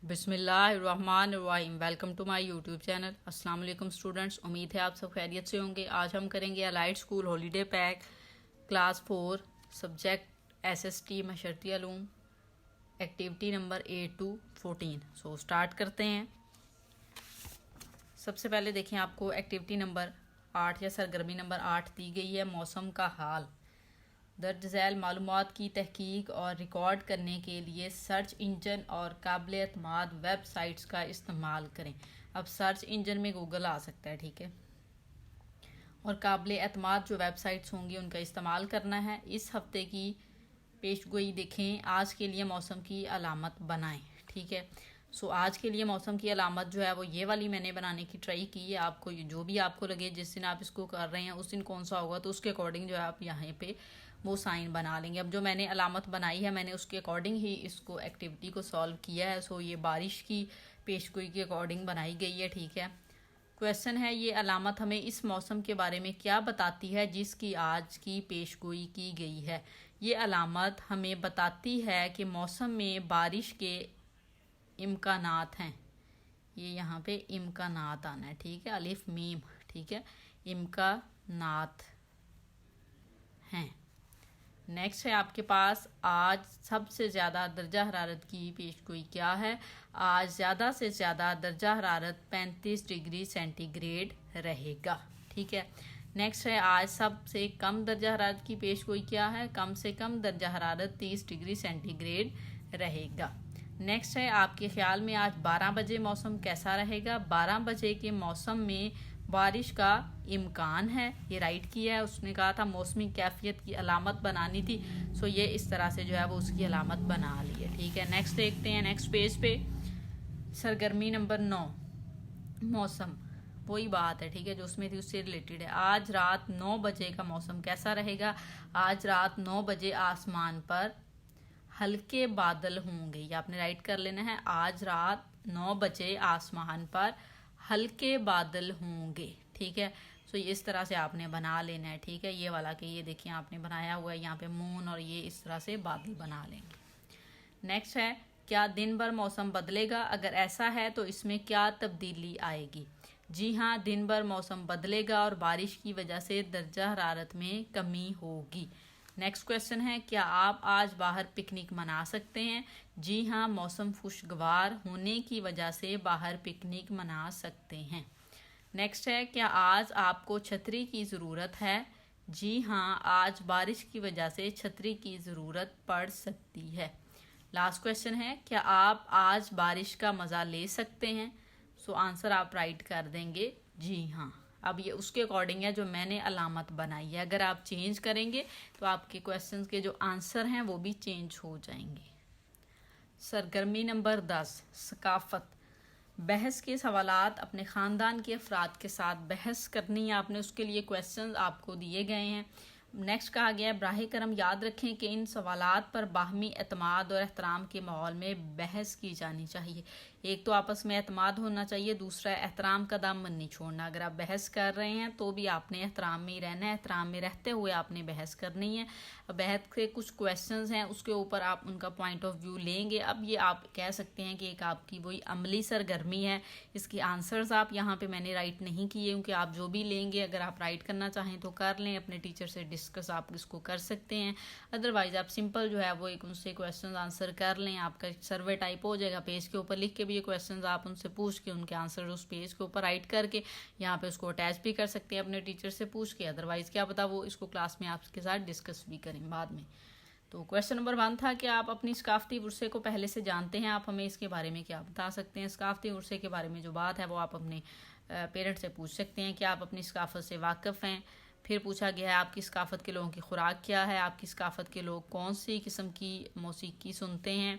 بسم اللہ الرحمن الرحیم، welcome to my YouTube channel. السلام علیکم اسٹوڈنٹس، امید ہے آپ سب خیریت سے ہوں گے۔ آج ہم کریں گے allied school holiday pack class 4 subject S S T معاشرتی علوم، activity number 8 to 14۔ So start کرتے ہیں۔ سب سے پہلے دیکھیں، آپ کو ایکٹیویٹی نمبر 8 یا سرگرمی نمبر 8 دی گئی ہے، موسم کا حال۔ درج ذیل معلومات کی تحقیق اور ریکارڈ کرنے کے لیے سرچ انجن اور قابل اعتماد ویب سائٹس کا استعمال کریں۔ اب سرچ انجن میں گوگل آ سکتا ہے، ٹھیک ہے، اور قابل اعتماد جو ویب سائٹس ہوں گی ان کا استعمال کرنا ہے۔ اس ہفتے کی پیش گوئی دیکھیں، آج کے لیے موسم کی علامت بنائیں، ٹھیک ہے۔ سو آج کے لیے موسم کی علامت جو ہے وہ یہ والی میں نے بنانے کی ٹرائی کی ہے۔ آپ کو جو بھی آپ کو لگے، جس دن آپ اس کو کر رہے ہیں اس دن کون سا ہوگا تو اس کے اکارڈنگ جو ہے آپ یہاں پہ وہ سائن بنا لیں گے۔ اب جو میں نے علامت بنائی ہے، میں نے اس کے اکارڈنگ ہی اس کو ایکٹیویٹی کو سالو کیا ہے۔ سو یہ بارش کی پیش گوئی کے اکارڈنگ بنائی گئی ہے، ٹھیک ہے۔ کویشچن ہے، یہ علامت ہمیں اس موسم کے بارے میں کیا بتاتی ہے جس کی آج کی پیش گوئی کی گئی ہے؟ یہ علامت ہمیں بتاتی ہے کہ موسم میں بارش کے امکانات ہیں۔ یہ یہاں پہ امکانات آنا ہے، ٹھیک ہے، الف میم، ٹھیک ہے، امکانات ہیں۔ نیکسٹ ہے آپ کے پاس، آج سب سے زیادہ درجہ حرارت کی پیش گوئی کیا ہے؟ آج زیادہ سے زیادہ درجہ حرارت 35 ڈگری سینٹی گریڈ رہے گا، ٹھیک ہے۔ نیکسٹ ہے، آج سب سے کم درجہ حرارت کی پیش گوئی کیا ہے؟ کم سے کم درجہ حرارت 30 ڈگری سینٹی گریڈ رہے گا۔ نیکسٹ ہے، آپ کے خیال میں آج 12 بجے موسم کیسا رہے گا؟ 12 بجے کے موسم میں بارش کا امکان ہے، یہ رائٹ کیا ہے۔ اس نے کہا تھا موسمی کیفیت کی علامت بنانی تھی، سو یہ اس طرح سے جو ہے وہ اس کی علامت بنا لی ہے، ٹھیک ہے۔ نیکسٹ دیکھتے ہیں، نیکسٹ پیج پہ سرگرمی نمبر 9، موسم، وہی بات ہے، ٹھیک ہے، جو اس میں تھی اس سے ریلیٹڈ ہے۔ آج رات 9 بجے کا موسم کیسا رہے گا؟ آج رات 9 بجے آسمان پر ہلکے بادل ہوں گے، یہ آپ نے رائٹ کر لینا ہے۔ آج رات 9 بجے آسمان پر ہلکے بادل ہوں گے، ٹھیک ہے۔ سو یہ اس طرح سے آپ نے بنا لینا ہے، ٹھیک ہے۔ یہ والا کہ یہ دیکھیں آپ نے بنایا ہوا ہے یہاں پہ مون، اور یہ اس طرح سے بادل بنا لیں گے۔ نیکسٹ ہے، کیا دن بھر موسم بدلے گا؟ اگر ایسا ہے تو اس میں کیا تبدیلی آئے گی؟ جی ہاں، دن بھر موسم بدلے گا اور بارش کی وجہ سے درجہ حرارت میں کمی ہوگی۔ نیکسٹ کویشچن ہے، کیا آپ آج باہر پکنک منا سکتے ہیں؟ جی ہاں، موسم خوشگوار ہونے کی وجہ سے باہر پکنک منا سکتے ہیں۔ نیکسٹ ہے، کیا آج آپ کو چھتری کی ضرورت ہے؟ جی ہاں، آج بارش کی وجہ سے چھتری کی ضرورت پڑ سکتی ہے۔ لاسٹ کویشچن ہے، کیا آپ آج بارش کا مزہ لے سکتے ہیں؟ سو آنسر آپ رائٹ کر دیں گے جی ہاں۔ اب یہ اس کے اکارڈنگ ہے جو میں نے علامت بنائی ہے، اگر آپ چینج کریں گے تو آپ کے کویشچنز کے جو آنسر ہیں وہ بھی چینج ہو جائیں گے۔ سرگرمی نمبر 10، ثقافت، بحث کے سوالات اپنے خاندان کے افراد کے ساتھ بحث کرنی ہے آپ نے، اس کے لیے کویشچنز آپ کو دیے گئے ہیں۔ نیکسٹ کہا گیا ہے، براہ کرم یاد رکھیں کہ ان سوالات پر باہمی اعتماد اور احترام کے ماحول میں بحث کی جانی چاہیے۔ ایک تو آپس میں اعتماد ہونا چاہیے، دوسرا احترام کا دامن نہیں چھوڑنا۔ اگر آپ بحث کر رہے ہیں تو بھی آپ نے احترام میں ہی رہنا ہے، احترام میں رہتے ہوئے آپ نے بحث کرنی ہے۔ بحث کے کچھ کویشچنز ہیں، اس کے اوپر آپ ان کا پوائنٹ آف ویو لیں گے۔ اب یہ آپ کہہ سکتے ہیں کہ ایک آپ کی وہی عملی سرگرمی ہے، اس کے آنسرز آپ یہاں پہ میں نے رائٹ نہیں کیے، کیونکہ آپ جو بھی لیں گے اگر آپ رائٹ کرنا چاہیں تو کر لیں، اپنے ٹیچر سے ڈسکس آپ اس کو کر سکتے ہیں۔ ادروائز آپ سمپل جو ہے وہ ایک ان سے کویشچنز آنسر کر لیں، آپ کا سروے ٹائپ ہو جائے گا، پیج کے اوپر لکھ کے بھی یہ کویشچنز آپ ان سے پوچھ کے ان کے آنسر اس پیج کے اوپر رائٹ کر کے یہاں پہ اس کو اٹیچ بھی کر سکتے ہیں اپنے ٹیچر سے پوچھ کے۔ ادروائز کیا پتا وہ اس کو کلاس میں آپ کے ساتھ ڈسکس بھی کریں بعد میں۔ تو کویشچن نمبر 1 تھا کہ آپ اپنی ثقافتی ورثے کو پہلے سے جانتے ہیں، آپ ہمیں اس کے بارے میں کیا بتا سکتے ہیں؟ ثقافتی ورثے کے بارے میں جو بات ہے وہ آپ اپنے پیرنٹ سے پوچھ سکتے ہیں کہ آپ اپنی ثقافت سے واقف ہیں۔ پھر پوچھا گیا ہے آپ کی ثقافت کے لوگوں کی خوراک کیا ہے، آپ کی ثقافت کے لوگ کون سی قسم کی موسیقی سنتے ہیں،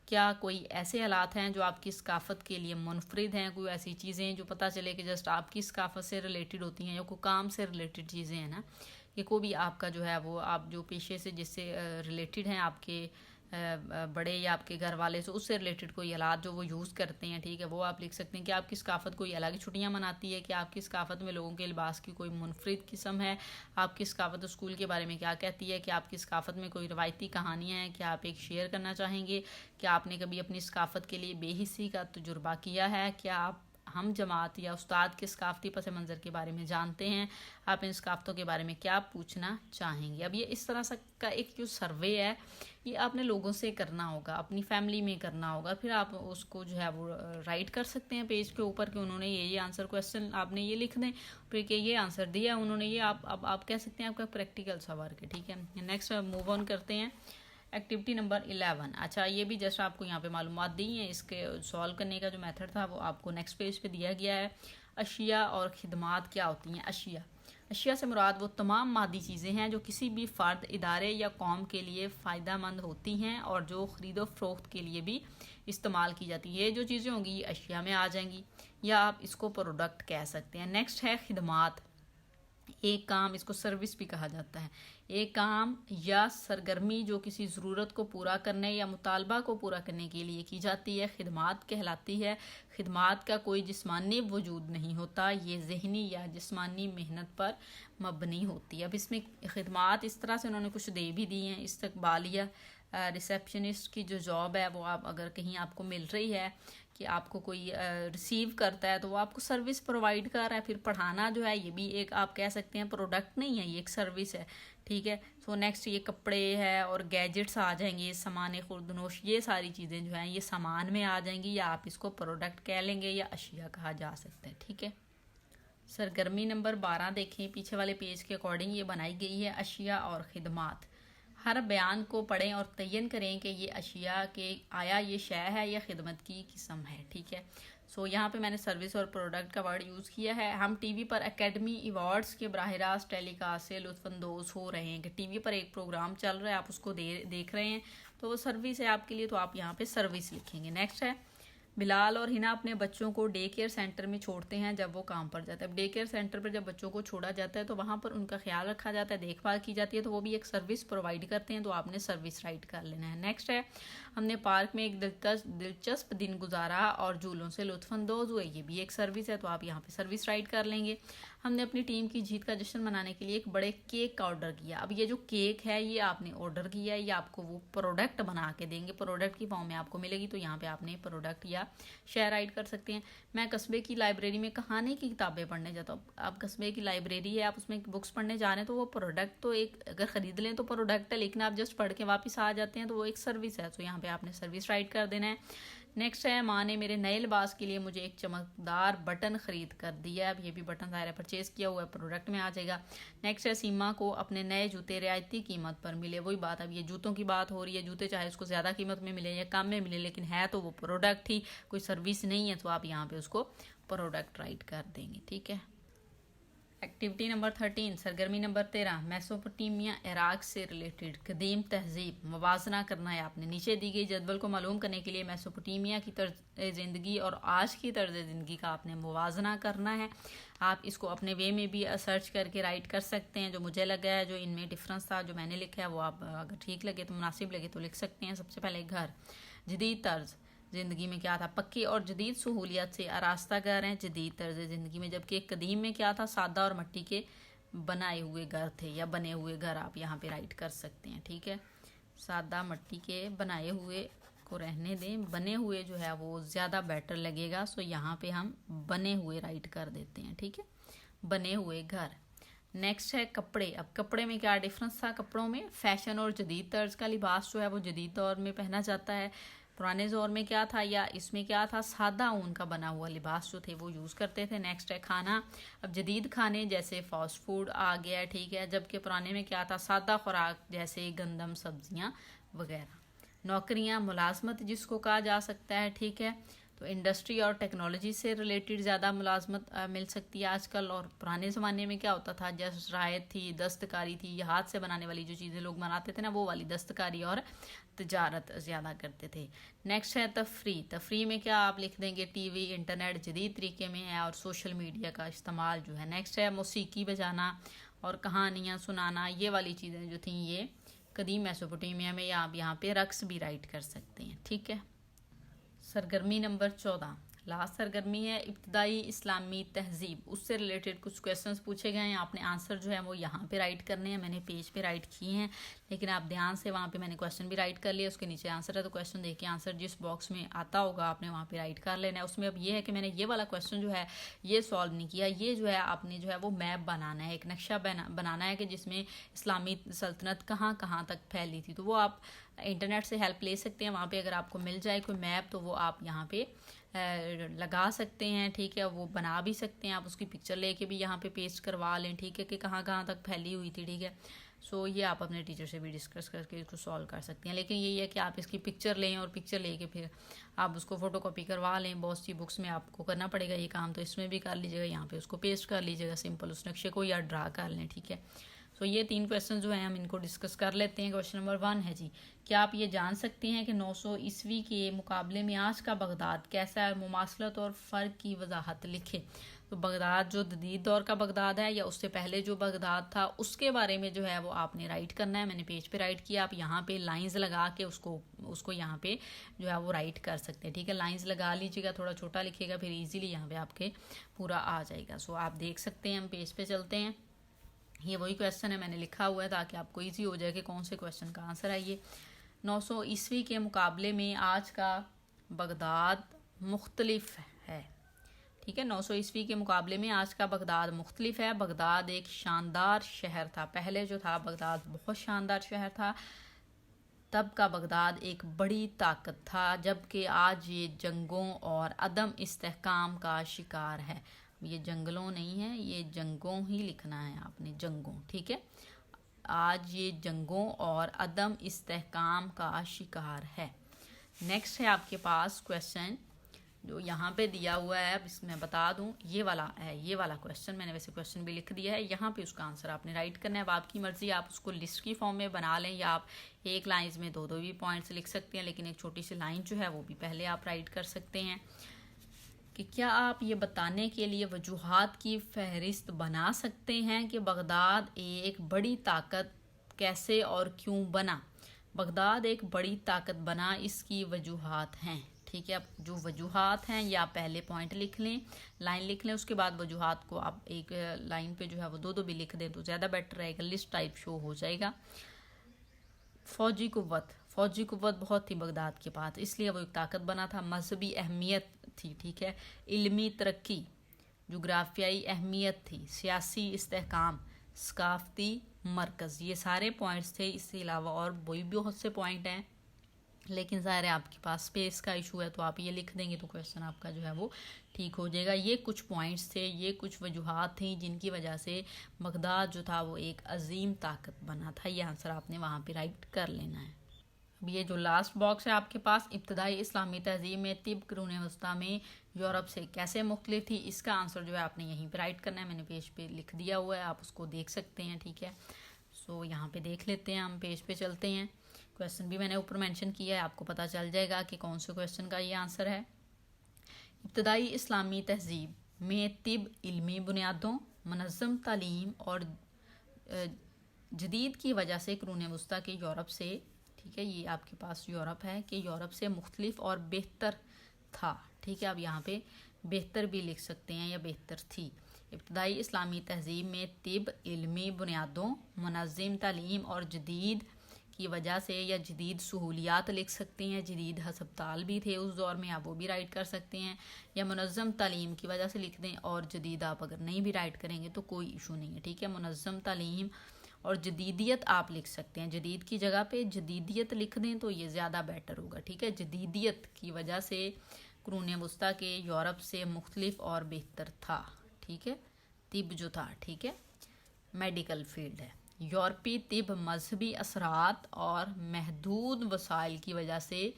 کیا کوئی ایسے حالات ہیں جو آپ کی ثقافت کے لیے منفرد ہیں، کوئی ایسی چیزیں جو پتہ چلے کہ جسٹ آپ کی ثقافت سے ریلیٹڈ ہوتی ہیں، یا کوئی کام سے ریلیٹڈ چیزیں ہیں نا، کہ کوئی بھی آپ کا جو ہے وہ آپ جو پیشے سے جس سے ریلیٹڈ ہیں آپ کے بڑے یا آپ کے گھر والے سے اس سے ریلیٹڈ کوئی آلات جو وہ یوز کرتے ہیں، ٹھیک ہے، وہ آپ لکھ سکتے ہیں کہ آپ کی ثقافت کوئی الگ چھٹیاں مناتی ہے، کہ آپ کی ثقافت میں لوگوں کے لباس کی کوئی منفرد قسم ہے، آپ کی ثقافت اسکول کے بارے میں کیا کہتی ہے، کہ آپ کی ثقافت میں کوئی روایتی کہانیاں ہیں، کیا آپ ایک شیئر کرنا چاہیں گے، کیا آپ نے کبھی اپنی ثقافت کے لیے بے حسی کا تجربہ کیا ہے، کیا آپ ہم جماعت یا استاد کے ثقافتی پس منظر کے بارے میں جانتے ہیں، آپ ان ثقافتوں کے بارے میں کیا پوچھنا چاہیں گے۔ اب یہ اس طرح کا ایک جو سروے ہے یہ آپ نے لوگوں سے کرنا ہوگا، اپنی فیملی میں کرنا ہوگا، پھر آپ اس کو جو ہے وہ رائٹ کر سکتے ہیں پیج کے اوپر کہ انہوں نے یہ آنسر کویسچن آپ نے یہ لکھ دیں، پھر کہ یہ آنسر دیا انہوں نے، یہ آپ کہہ سکتے ہیں آپ کا پریکٹیکل سا ورک ہے، ٹھیک ہے۔ نیکسٹ موو آن کرتے ہیں ایکٹیویٹی نمبر 11۔ اچھا یہ بھی جیسا آپ کو یہاں پہ معلومات دی ہیں، اس کے سولو کرنے کا جو میتھڈ تھا وہ آپ کو نیکسٹ پیج پہ دیا گیا ہے۔ اشیاء اور خدمات کیا ہوتی ہیں؟ اشیاء سے مراد وہ تمام مادی چیزیں ہیں جو کسی بھی فرد، ادارے یا قوم کے لیے فائدہ مند ہوتی ہیں اور جو خرید و فروخت کے لیے بھی استعمال کی جاتی ہیں۔ یہ جو چیزیں ہوں گی یہ اشیاء میں آ جائیں گی، یا آپ اس کو پروڈکٹ کہہ سکتے ہیں۔ نیکسٹ ہے خدمات۔ ایک کام، اس کو سروس بھی کہا جاتا ہے، ایک کام یا سرگرمی جو کسی ضرورت کو پورا کرنے یا مطالبہ کو پورا کرنے کے لیے کی جاتی ہے، خدمات کہلاتی ہے۔ خدمات کا کوئی جسمانی وجود نہیں ہوتا، یہ ذہنی یا جسمانی محنت پر مبنی ہوتی ہے۔ اب اس میں خدمات اس طرح سے انہوں نے کچھ دے بھی دی ہیں، استقبالیہ، ریسیپشنسٹ کی جو جاب ہے وہ آپ اگر کہیں آپ کو مل رہی ہے کہ آپ کو کوئی ریسیو کرتا ہے تو وہ آپ کو سروس پرووائڈ کر رہا ہے۔ پھر پڑھانا جو ہے یہ بھی ایک آپ کہہ سکتے ہیں پروڈکٹ نہیں ہے، یہ ایک سروس ہے، ٹھیک ہے۔ سو نیکسٹ یہ کپڑے ہے اور گیجٹس آ جائیں گے، سامان خوردنوش، یہ ساری چیزیں جو ہیں یہ سامان میں آ جائیں گی، یا آپ اس کو پروڈکٹ کہہ لیں گے یا اشیاء کہا جا سکتا ہے، ٹھیک ہے۔ سرگرمی نمبر 12 دیکھیں، پیچھے والے پیج کے اکارڈنگ یہ بنائی گئی ہے، اشیاء اور خدمات۔ ہر بیان کو پڑھیں اور تعین کریں کہ یہ اشیاء کے آیا یہ شے ہے یا خدمت کی قسم ہے، ٹھیک ہے۔ سو یہاں پہ میں نے سروس اور پروڈکٹ کا ورڈ یوز کیا ہے۔ ہم ٹی وی پر اکیڈمی ایوارڈز کے براہ راست ٹیلی کاسٹ سے لطف اندوز ہو رہے ہیں، کہ ٹی وی پر ایک پروگرام چل رہا ہے، آپ اس کو دیکھ رہے ہیں تو وہ سروس ہے آپ کے لیے، تو آپ یہاں پہ سروس لکھیں گے۔ نیکسٹ ہے بلال اور ہنا اپنے بچوں کو ڈے کیئر سینٹر میں چھوڑتے ہیں جب وہ کام پر جاتا ہے۔ اب ڈے کیئر سینٹر پر جب بچوں کو چھوڑا جاتا ہے تو وہاں پر ان کا خیال رکھا جاتا ہے، دیکھ بھال کی جاتی ہے، تو وہ بھی ایک سروس پرووائڈ کرتے ہیں، تو آپ نے سروس رائٹ کر لینا ہے۔ نیکسٹ ہے ہم نے پارک میں ایک دلچسپ دن گزارا اور جھولوں سے لطف اندوز ہوئے، یہ بھی ایک سروس ہے، تو آپ یہاں پہ سروس رائٹ کر لیں گے۔ ہم نے اپنی ٹیم کی جیت کا جشن منانے کے لیے ایک بڑے کیک کا آرڈر کیا۔ اب یہ جو کیک ہے یہ آپ نے آرڈر کیا ہے، یہ آپ کو وہ پروڈکٹ بنا کے دیں گے، پروڈکٹ کی فارم میں آپ کو ملے گی، تو یہاں پہ آپ نے پروڈکٹ یا شیئر رائٹ کر سکتے ہیں۔ میں قصبے کی لائبریری میں کہانی کی کتابیں پڑھنے جاتا ہوں۔ آپ قصبے کی لائبریری ہے، آپ اس میں بکس پڑھنے جا رہے ہیں، تو وہ پروڈکٹ تو ایک اگر خرید لیں تو پروڈکٹ ہے، لیکن آپ جسٹ پڑھ کے واپس آ جاتے ہیں تو وہ ایک سروس ہے، تو یہاں پہ آپ نے سروس رائٹ کر دینا ہے۔ نیکسٹ ہے ماں نے میرے نئے لباس کے لیے مجھے ایک چمکدار بٹن خرید کر دیا ہے، اب یہ بھی بٹن ظاہر ہے پرچیز کیا ہوا ہے، پروڈکٹ میں آ جائے گا۔ نیکسٹ ہے سیما کو اپنے نئے جوتے رعایتی قیمت پر ملے، وہی بات، اب یہ جوتوں کی بات ہو رہی ہے، جوتے چاہے اس کو زیادہ قیمت میں ملے یا کم میں ملے، لیکن ہے تو وہ پروڈکٹ ہی، کوئی سروس نہیں ہے، تو آپ یہاں پہ اس کو پروڈکٹ رائٹ کر دیں گے، ٹھیک ہے۔ ایکٹیویٹی نمبر 13، سرگرمی نمبر 13، میسوپوٹیمیا عراق سے ریلیٹڈ قدیم تہذیب، موازنہ کرنا ہے آپ نے۔ نیچے دی گئی جدول کو معلوم کرنے کے لیے میسوپوٹیمیا کی طرز زندگی اور آج کی طرز زندگی کا آپ نے موازنہ کرنا ہے۔ آپ اس کو اپنے وے میں بھی سرچ کر کے رائٹ کر سکتے ہیں، جو مجھے لگا ہے جو ان میں ڈفرنس تھا جو میں نے لکھا ہے وہ آپ اگر ٹھیک لگے تو مناسب لگے تو لکھ سکتے ہیں۔ سب سے پہلے گھر، جدید طرز زندگی میں کیا تھا؟ پکی اور جدید سہولیات سے آراستہ گھر ہیں جدید طرز زندگی میں، جبکہ قدیم میں کیا تھا؟ سادہ اور مٹی کے بنائے ہوئے گھر تھے یا بنے ہوئے گھر، آپ یہاں پہ رائٹ کر سکتے ہیں، ٹھیک ہے۔ سادہ مٹی کے بنائے ہوئے کو رہنے دیں، بنے ہوئے جو ہے وہ زیادہ بیٹر لگے گا، سو یہاں پہ ہم بنے ہوئے رائٹ کر دیتے ہیں، ٹھیک ہے، بنے ہوئے گھر۔ نیکسٹ ہے کپڑے۔ اب کپڑے میں کیا ڈفرنس تھا؟ کپڑوں میں فیشن اور جدید طرز کا لباس جو ہے وہ جدید دور میں پہنا جاتا ہے، پرانے دور میں کیا تھا یا اس میں کیا تھا؟ سادہ اون کا بنا ہوا لباس جو تھے وہ یوز کرتے تھے۔ نیکسٹ ہے کھانا۔ اب جدید کھانے جیسے فاسٹ فوڈ آ گیا، ٹھیک ہے، جبکہ پرانے میں کیا تھا؟ سادہ خوراک جیسے گندم، سبزیاں وغیرہ۔ نوکریاں، ملازمت جس کو کہا جا سکتا ہے، ٹھیک ہے، تو انڈسٹری اور ٹیکنالوجی سے ریلیٹڈ زیادہ ملازمت مل سکتی ہے آج کل، اور پرانے زمانے میں کیا ہوتا تھا؟ جیسے زراعت تھی، دستکاری تھی، یہ ہاتھ سے بنانے والی جو چیزیں لوگ بناتے تھے نا وہ والی دستکاری اور تجارت زیادہ کرتے تھے۔ نیکسٹ ہے تفریح۔ تفریح میں کیا آپ لکھ دیں گے؟ ٹی وی، انٹرنیٹ جدید طریقے میں ہے اور سوشل میڈیا کا استعمال جو ہے۔ نیکسٹ ہے موسیقی بجانا اور کہانیاں سنانا، یہ والی چیزیں جو تھیں یہ قدیم میسوپوٹیمیا میں، یا آپ یہاں پہ رقص بھی رائٹ کر سکتے ہیں. ٹھیک ہے. سرگرمی نمبر 14 لاسٹ سرگرمی ہے ابتدائی اسلامی تہذیب. اس سے ریلیٹڈ کچھ کویشچنس پوچھے گئے ہیں. آپ نے آنسر جو ہے وہ یہاں پہ رائٹ کرنے ہیں. میں نے پیج پہ رائٹ کیے ہیں، لیکن آپ دھیان سے وہاں پہ میں نے کویشچن بھی رائٹ کر لیا. اس کے نیچے آنسر ہے، تو کویشچن دیکھ کے آنسر جس باکس میں آتا ہوگا آپ نے وہاں پہ رائٹ کر لینا ہے. اس میں اب یہ ہے کہ میں نے یہ والا کویشچن جو ہے یہ سالو نہیں کیا. یہ جو ہے آپ نے جو ہے وہ میپ بنانا ہے، ایک نقشہ بنانا ہے کہ جس میں اسلامی سلطنت کہاں کہاں تک پھیلی تھی. تو وہ آپ انٹرنیٹ سے ہیلپ لے سکتے ہیں. وہاں پہ اگر آپ کو مل جائے کوئی میپ تو وہ آپ یہاں پہ لگا سکتے ہیں. ٹھیک ہے. وہ بنا بھی سکتے ہیں. آپ اس کی پکچر لے کے بھی یہاں پہ پیسٹ کروا لیں. ٹھیک ہے، کہ کہاں کہاں تک پھیلی ہوئی تھی. ٹھیک ہے. سو یہ آپ اپنے ٹیچر سے بھی ڈسکس کر کے اس کو سالو کر سکتے ہیں. لیکن یہی ہے کہ آپ اس کی پکچر لیں اور پکچر لے کے پھر آپ اس کو فوٹو کاپی کروا لیں. بہت سی بکس میں آپ کو کرنا پڑے گا یہ کام، تو اس میں بھی کر لیجیے گا. یہاں پہ اس کو پیسٹ کر لیجیے گا سمپل اس نقشے کو، یا ڈرا کر لیں. ٹھیک ہے. سو یہ 3 کویشچن جو ہیں ہم ان کو ڈسکس کر لیتے ہیں. کویشچن نمبر 1 ہے جی، کیا آپ یہ جان سکتے ہیں کہ 900 عیسوی کے مقابلے میں آج کا بغداد کیسا ہے؟ مماثلت اور فرق کی وضاحت لکھیں. تو بغداد جو جدید دور کا بغداد ہے یا اس سے پہلے جو بغداد تھا اس کے بارے میں جو ہے وہ آپ نے رائٹ کرنا ہے. میں نے پیج پہ رائٹ کیا. آپ یہاں پہ لائنز لگا کے اس کو یہاں پہ جو ہے وہ رائٹ کر سکتے ہیں. ٹھیک ہے. لائنز لگا لیجیے گا، تھوڑا چھوٹا لکھے گا، پھر ایزیلی یہاں پہ آپ کے پورا آ جائے گا. سو آپ دیکھ سکتے ہیں. ہم پیج پہ چلتے ہیں. یہ وہی کویشچن ہے، میں نے لکھا ہوا ہے تاکہ آپ کو ایزی ہو جائے کہ کون سے کویشچن کا آنسر ہے. یہ 900 عیسوی کے مقابلے میں آج کا بغداد مختلف ہے. ٹھیک ہے. 900 عیسوی کے مقابلے میں آج کا بغداد مختلف ہے. بغداد ایک شاندار شہر تھا. پہلے جو تھا بغداد بہت شاندار شہر تھا. تب کا بغداد ایک بڑی طاقت تھا، جبکہ آج یہ جنگوں اور عدم استحکام کا شکار ہے. یہ جنگلوں نہیں ہے، یہ جنگوں ہی لکھنا ہے آپ نے، جنگوں. ٹھیک ہے. آج یہ جنگوں اور عدم استحکام کا شکار ہے. نیکسٹ ہے آپ کے پاس کویشچن جو یہاں پہ دیا ہوا ہے. اب اس میں بتا دوں یہ والا ہے، یہ والا کویشچن میں نے ویسے کویشچن بھی لکھ دیا ہے. یہاں پہ اس کا آنسر آپ نے رائٹ کرنا ہے. اب آپ کی مرضی، آپ اس کو لسٹ کی فارم میں بنا لیں یا آپ ایک لائنز میں 2 بھی پوائنٹس لکھ سکتے ہیں، لیکن ایک چھوٹی سی لائن جو ہے وہ بھی پہلے آپ رائٹ کر سکتے ہیں. کہ کیا آپ یہ بتانے کے لیے وجوہات کی فہرست بنا سکتے ہیں کہ بغداد ایک بڑی طاقت کیسے اور کیوں بنا؟ بغداد ایک بڑی طاقت بنا، اس کی وجوہات ہیں. ٹھیک ہے. اب جو وجوہات ہیں یہ آپ پہلے پوائنٹ لکھ لیں، لائن لکھ لیں. اس کے بعد وجوہات کو آپ ایک لائن پہ جو ہے وہ 2 بھی لکھ دیں تو زیادہ بیٹر رہے گا. لسٹ ٹائپ شو ہو جائے گا. فوجی قوت بہت تھی بغداد کے پاس، اس لیے وہ ایک طاقت بنا تھا. مذہبی اہمیت تھی. ٹھیک ہے. علمی ترقی، جغرافیائی اہمیت تھی، سیاسی استحکام، ثقافتی مرکز. یہ سارے پوائنٹس تھے. اس کے علاوہ اور بھی بہت سے پوائنٹ ہیں، لیکن ظاہر ہے آپ کے پاس اسپیس کا ایشو ہے تو آپ یہ لکھ دیں گے تو کویشچن آپ کا جو ہے وہ ٹھیک ہو جائے گا. یہ کچھ پوائنٹس تھے، یہ کچھ وجوہات تھیں جن کی وجہ سے بغداد جو تھا وہ ایک عظیم طاقت بنا تھا. یہ آنسر آپ نے وہاں پہ رائٹ کر لینا ہے. اب یہ جو لاسٹ باکس ہے آپ کے پاس، ابتدائی اسلامی تہذیب میں طب قرون وسطیٰ میں یورپ سے کیسے مختلف تھی، اس کا آنسر جو ہے آپ نے یہیں پہ رائٹ کرنا ہے. میں نے پیج پہ لکھ دیا ہوا ہے، آپ اس کو دیکھ سکتے ہیں. ٹھیک ہے. سو یہاں پہ دیکھ لیتے ہیں. ہم پیج پہ چلتے ہیں. کویشچن بھی میں نے اوپر مینشن کیا ہے، آپ کو پتہ چل جائے گا کہ کون سے کویشچن کا یہ آنسر ہے. ابتدائی اسلامی تہذیب میں طب علمی بنیادوں، منظم تعلیم اور جدید کی وجہ سے قرون وسطیٰ کے یورپ سے، ٹھیک ہے، یہ آپ کے پاس یورپ ہے، کہ یورپ سے مختلف اور بہتر تھا. ٹھیک ہے. اب یہاں پہ بہتر بھی لکھ سکتے ہیں یا بہتر تھی. ابتدائی اسلامی تہذیب میں طب علمی بنیادوں، منظم تعلیم اور جدید کی وجہ سے، یا جدید سہولیات لکھ سکتے ہیں. جدید ہسپتال بھی تھے اس دور میں، آپ وہ بھی رائٹ کر سکتے ہیں. یا منظم تعلیم کی وجہ سے لکھ دیں، اور جدید آپ اگر نہیں بھی رائٹ کریں گے تو کوئی ایشو نہیں ہے. ٹھیک ہے. منظم تعلیم اور جدیدیت آپ لکھ سکتے ہیں. جدید کی جگہ پہ جدیدیت لکھ دیں تو یہ زیادہ بیٹر ہوگا. ٹھیک ہے. جدیدیت کی وجہ سے قرون وسطیٰ کے یورپ سے مختلف اور بہتر تھا. ٹھیک ہے. طب جو تھا، ٹھیک ہے، میڈیکل فیلڈ ہے. یورپی طب مذہبی اثرات اور محدود وسائل کی وجہ سے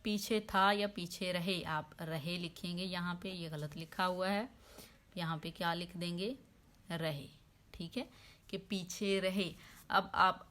پیچھے تھا یا پیچھے رہے. آپ رہے لکھیں گے یہاں پہ، یہ غلط لکھا ہوا ہے. یہاں پہ کیا لکھ دیں گے؟ رہے. ٹھیک ہے. کہ پیچھے رہے. اب آپ